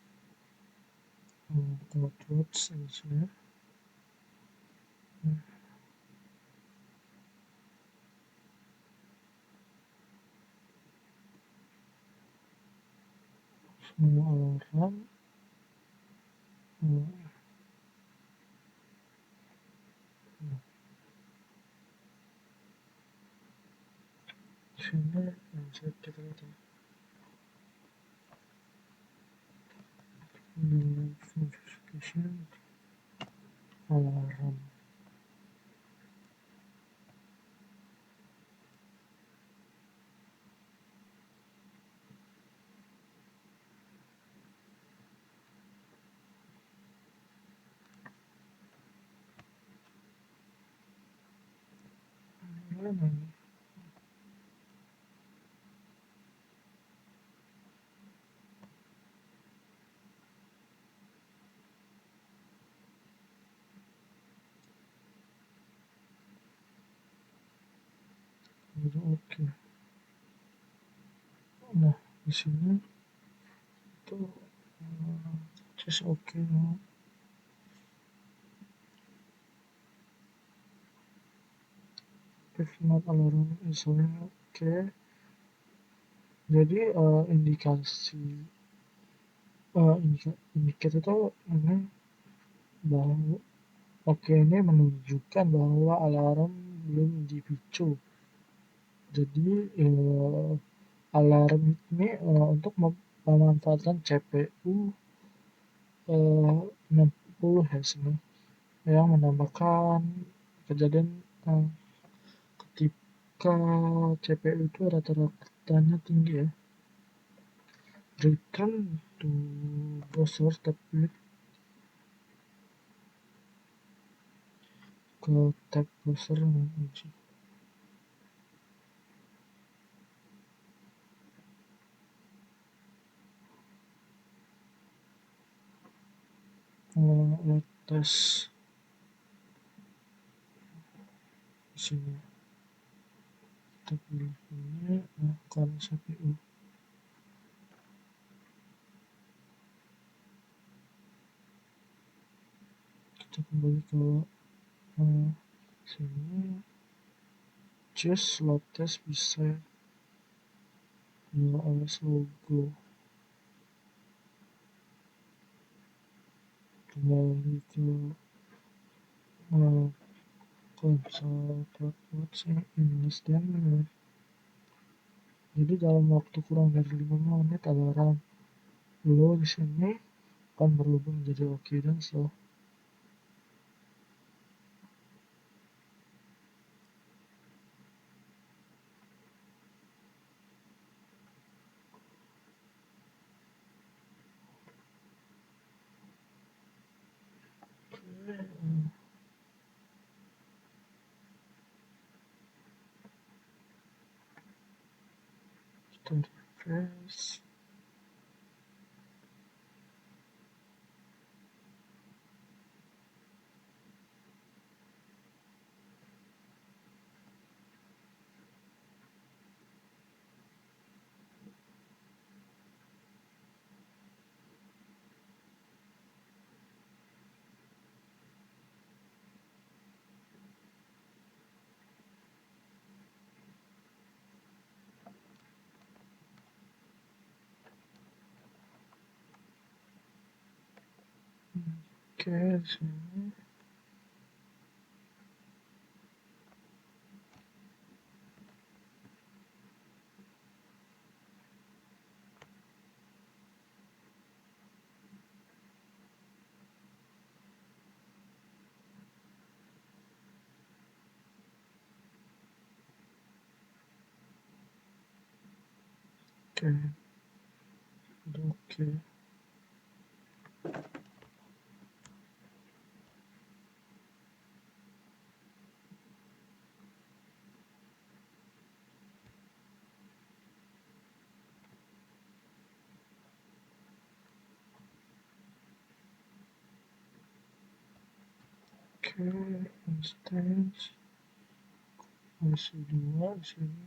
Cloudworks di sini. Semua alarm. Di sini saya kita lihat ya. Notification alarm. Mana ini? Udah oke. Nah, di sini itu just oke. If not alarm is oke. Jadi indikasi indikator itu ini bahwa oke ini menunjukkan bahwa alarm belum dipicu. Jadi alarm ini untuk memanfaatkan CPU 60 Hz ini yang menambahkan kejadian ketika CPU itu rata-ratanya tinggi ya. Return to browser, tapi ke tab browser aja. Tes di sini kita pilih ini bukan CPU. Kita kembali ke sini, choose load test bisa URS logo, kembali ke konsol ini stand. Jadi dalam waktu kurang dari 5 menit alarm lo di sini akan berubah menjadi oke dan slow. Start refresh. Oke, di sini. Oke, udah oke. Oke, instance masih 2 di sini.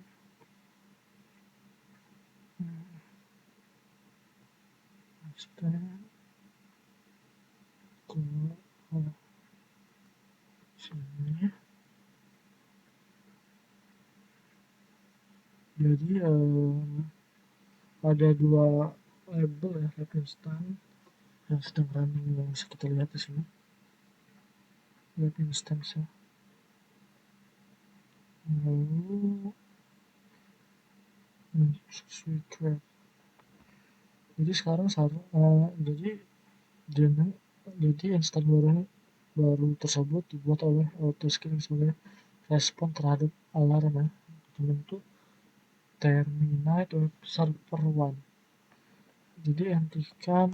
Instance ke sini. Jadi ada 2 label ya, lab instant yang sedang running yang bisa kita lihat di sini. Lab instance ya. Lalu switch web. Jadi sekarang jadi instan baru tersebut dibuat oleh Autoscaling sebagai respon terhadap alarm ya, bentuk terminate web server 1. Jadi hentikan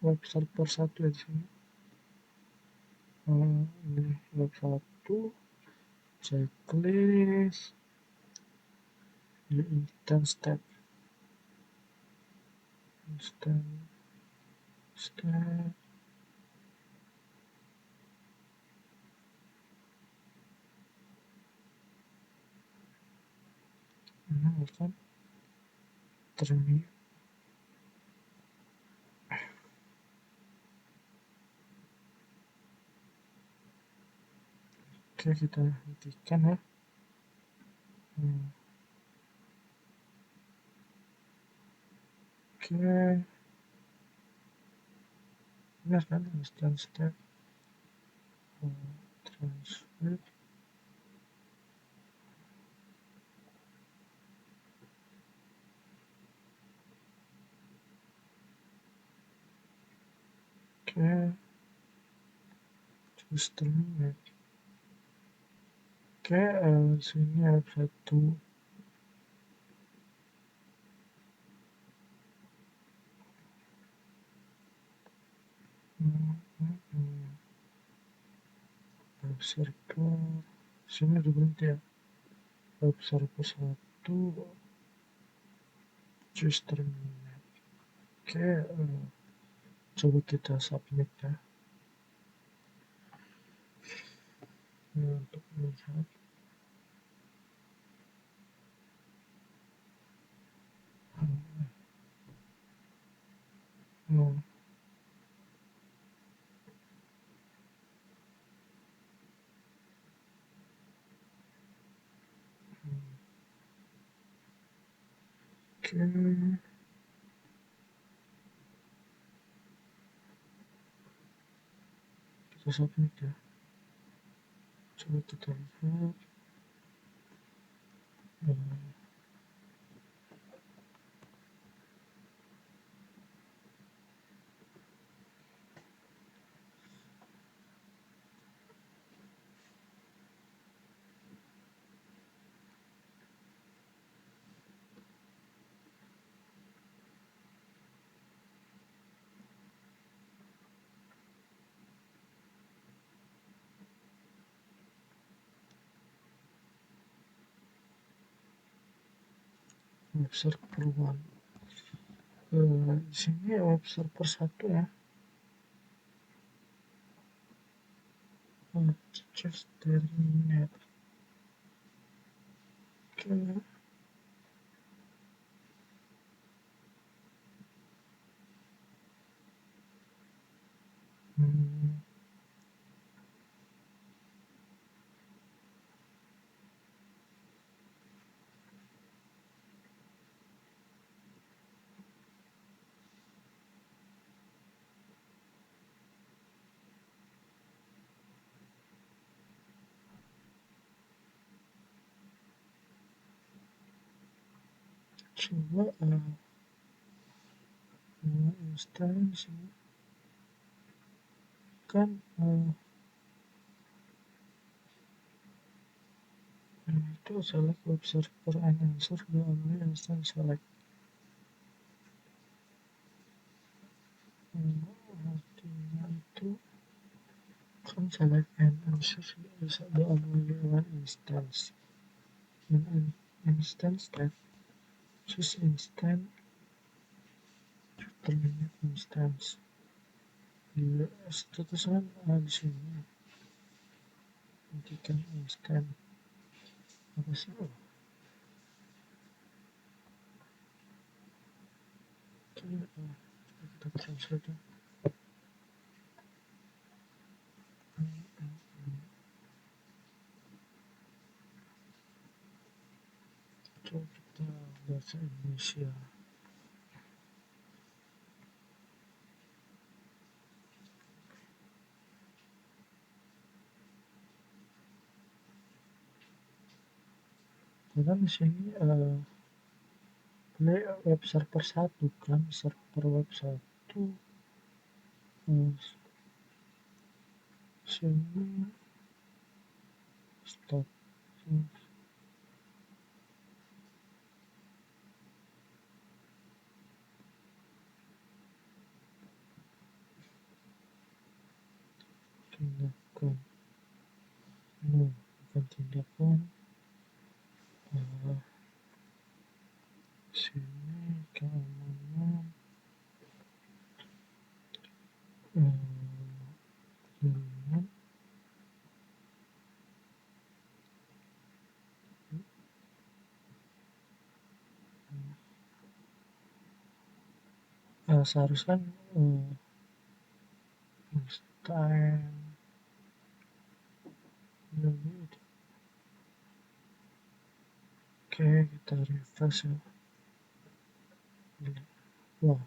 web server 1 ya di sini. Ini web 1 checklist di instant step ini akan terminate. Oke, kita hentikan ya. Oke, benar kan instant step transfer. Oke, terus terminate. Oke, sini ada satu web server. Sini udah berhenti ya. Web server 1 choose terminate. Oke, coba kita submit ya. Untuk melihat Oke, kita submit ya. Coba kita lihat. Web server one. Di sini web server 1 ya. Just terminate. Oke. Coba instance kan itu select web server and answer the only instance select. Artinya itu kan select and answer bisa the only one instance. An instance that choose instance terminate instance. Di status kan di sini. Hentikan instance. Apa sih? Kita translate ya. Coba kita bahasa Indonesia. Karena di sini play web server 1 kan, server web 1 sini stop. Tindakan bukan tindakan sini keamanan jaringan seharusnya instan oke kita refresh ya. Wah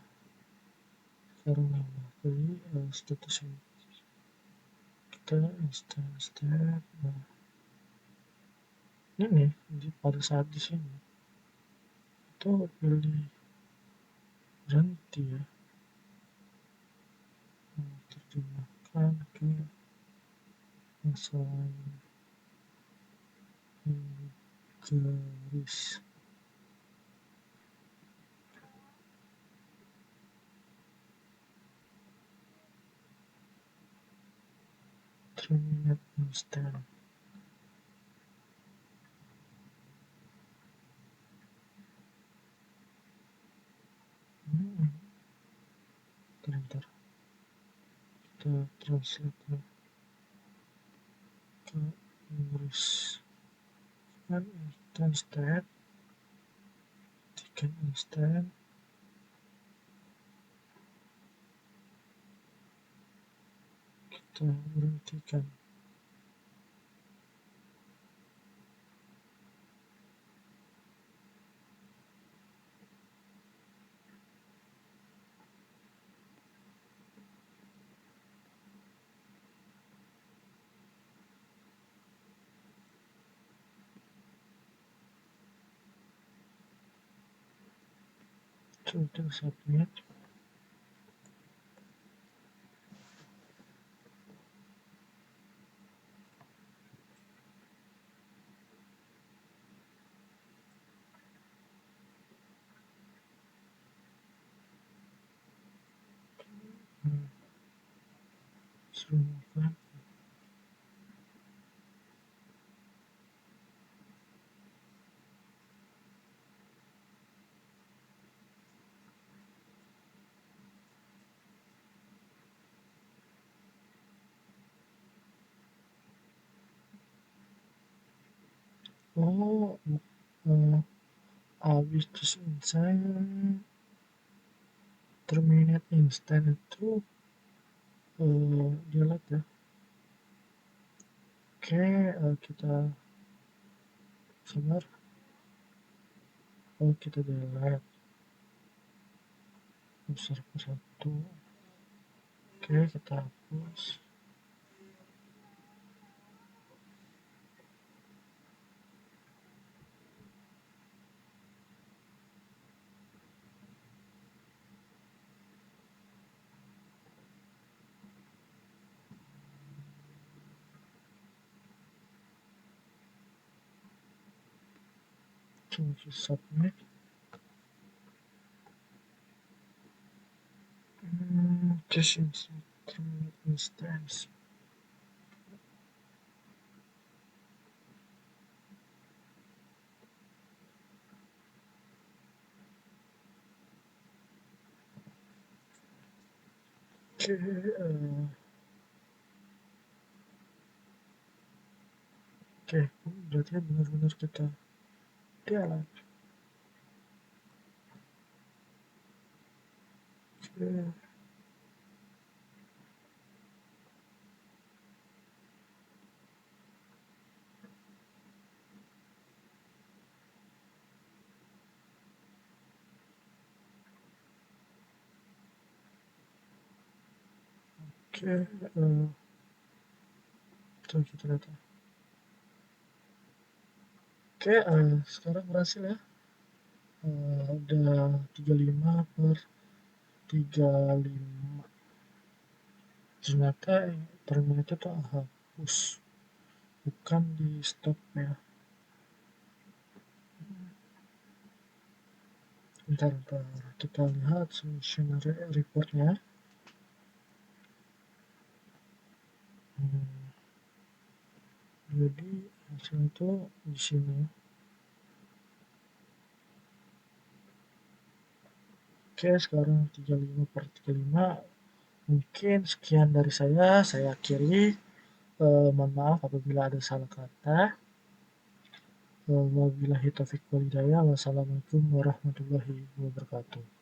sekarang nambah jadi status ini kita instance tab. Ini pada saat di sini itu pilih berhenti ya, terjemahkan ke masalah Inggris. Terminate instance. Bentar kita translate ya ke Inggris kan instance tab tiket instan kita berhentikan. Sudah submit. Hmm, Sudah. Oh, habis selesai terminate instant itu delete ya. Oke, kita sabar. Oh, kita delete user ke satu. Oke, kita hapus. Coba submit. Just terminate instance. Oke, berarti benar-benar kita delete. Oke, coba kita lihat. Oke, sekarang berhasil ya. Udah 35/35. Ternyata ternyata tuh hapus, bukan di stop ya. Bentar, kita lihat solution reportnya. Jadi hasil itu di sini. Oke, sekarang 35/35. Mungkin sekian dari saya akhiri. Mohon maaf apabila ada salah kata. Wabillahi taufiq walhidayah. Wassalamualaikum warahmatullahi wabarakatuh.